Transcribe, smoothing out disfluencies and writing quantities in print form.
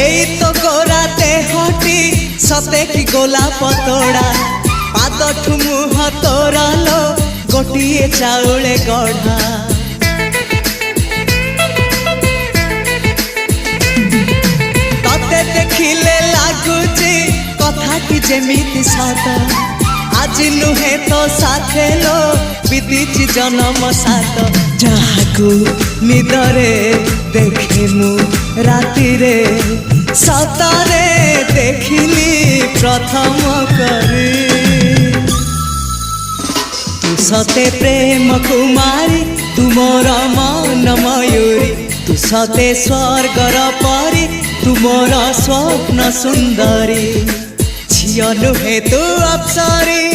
एई तो गोरा देहटी सते कि गोलाप तोड़ा पाद मुह तोरा लो गोटिए चाउले गढ़ा तते देखिले लागुची कथाटी जेमिति सत आज नुहे तो साथे लो बीतीची जन्म सात जहाकू निदरे देखे मु राति रे सतरे देखिली प्रथम करी तू सते प्रेम कुमारी तू मोर मन मयूरी तू सते स्वर्गर परी तू मोर स्वप्न सुंदरी झियो नुहे तू अप्सरी।